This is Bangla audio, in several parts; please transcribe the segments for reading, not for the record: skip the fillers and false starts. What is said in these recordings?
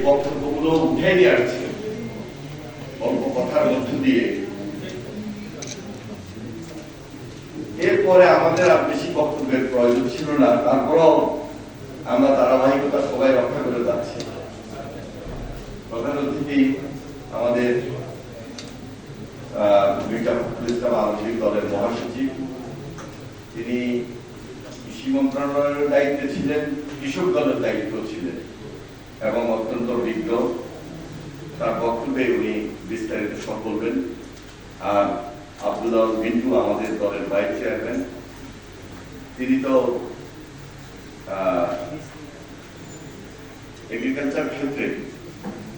বক্তব্যগুলো উঠে নিয়ে আসছে অল্প কথার মধ্য দিয়ে। এরপরে আমাদের আর বেশি বক্তব্যের প্রয়োজন ছিল না, তারপরও আমরা ধারাবাহিকতা সবাই রক্ষা করে যাচ্ছি। প্রধান অতিথি আমাদের মির্জা ফখরুল ইসলাম আলমগীর দলের মহাসচিব, তিনি কৃষি মন্ত্রণালয়ের দায়িত্বে ছিলেন, কৃষক দলের দায়িত্ব ছিলেন এবং অত্যন্ত বিজ্ঞ। তার বক্তব্যে উনি বিস্তারিত সব বলবেন। আর আব্দুল আল বিন্টু আমাদের দলের ভাইস চেয়ারম্যান, তিনি তো এগ্রিকালচার ক্ষেত্রে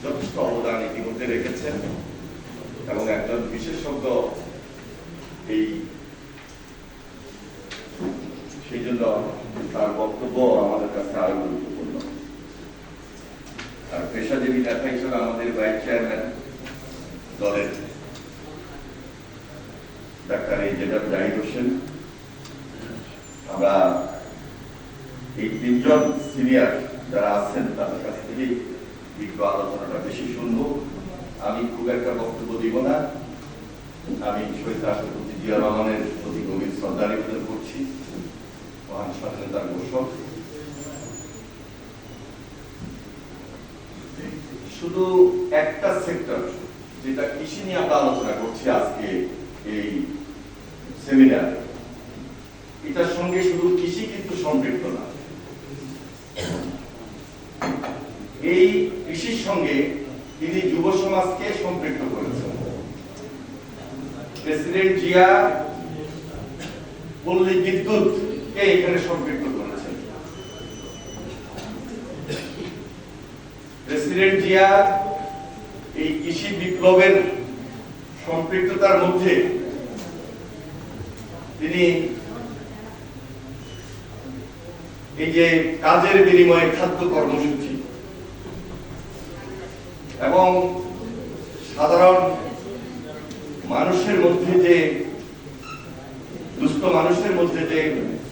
যথেষ্ট অবদান ইতিমধ্যে রেখেছেন এবং একজন বিশেষজ্ঞ সেই জন্য তার বক্তব্য আমাদের কাছে আরো গুরুত্বপূর্ণ। আর পেশাজীবী নেতা হিসেবে আমাদের ভাইস চেয়ারম্যান দলের ডাক্তার ইঞ্জিনিয়ার জাহিদ হোসেন। আমরা এই তিনজন সিনিয়র যারা আছেন তাদের কাছ থেকে একটু আলোচনাটা বেশি শুনবো। আমি খুব একটা বক্তব্য দিব না। আমি শহীদ রাষ্ট্রপতি জিয়া রহমানের প্রতি গভীর শ্রদ্ধা নিবেদন করছি, মহান স্বাধীনতার ঘোষক। শুধু একটা সেক্টর যেটা কৃষি নিয়ে আমরা আলোচনা করছি আজকে এই সেমিনার, এটার সঙ্গে শুধু কৃষি কিন্তু সম্পৃক্ত না। এই কৃষির সঙ্গে তিনি যুব সমাজকে সম্পৃক্ত করেছেন। প্রেসিডেন্ট জিয়া পল্লী বিদ্যুৎকে এখানে সম্পৃক্ত করেছেন। প্রেসিডেন্ট জিয়া এই কৃষি বিপ্লবের সম্পৃক্ততার মধ্যে তিনি এই যে কাজের বিনিময়ে খাদ্য কর্মসূচি এবং সাধারণ মানুষের মধ্যে যে দুস্থ মানুষের মধ্যে যে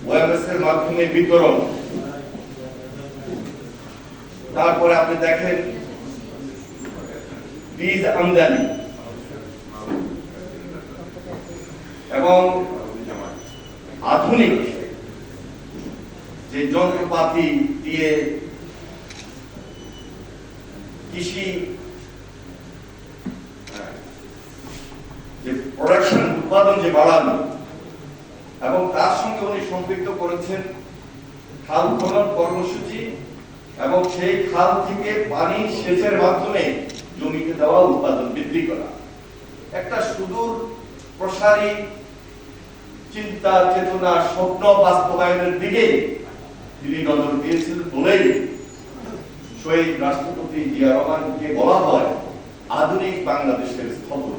ওএমএস এর মাধ্যমে বিতরণ, তারপরে আপনি দেখেন বীজ আমদানি এবং আধুনিক যে যন্ত্রপাতি দিয়ে কৃষি যে প্রোডাকশন উৎপাদন যে বাড়ানো, এবং তার সঙ্গে উনি সম্পৃক্ত করেছেন খাল খনন কর্মসূচি এবং সেই খাল থেকে পানি সেচের মাধ্যমে জমিতে দেওয়া উৎপাদন বৃদ্ধি করা। একটা সুদূর প্রসারী চিন্তা চেতনা স্বপ্ন বাস্তবায়নের দিকে তিনি নজর দিয়েছিলেন বলেই শহীদ রাষ্ট্রপতি জিয়া রহমানকে বলা হয় আধুনিক বাংলাদেশের স্থপতি।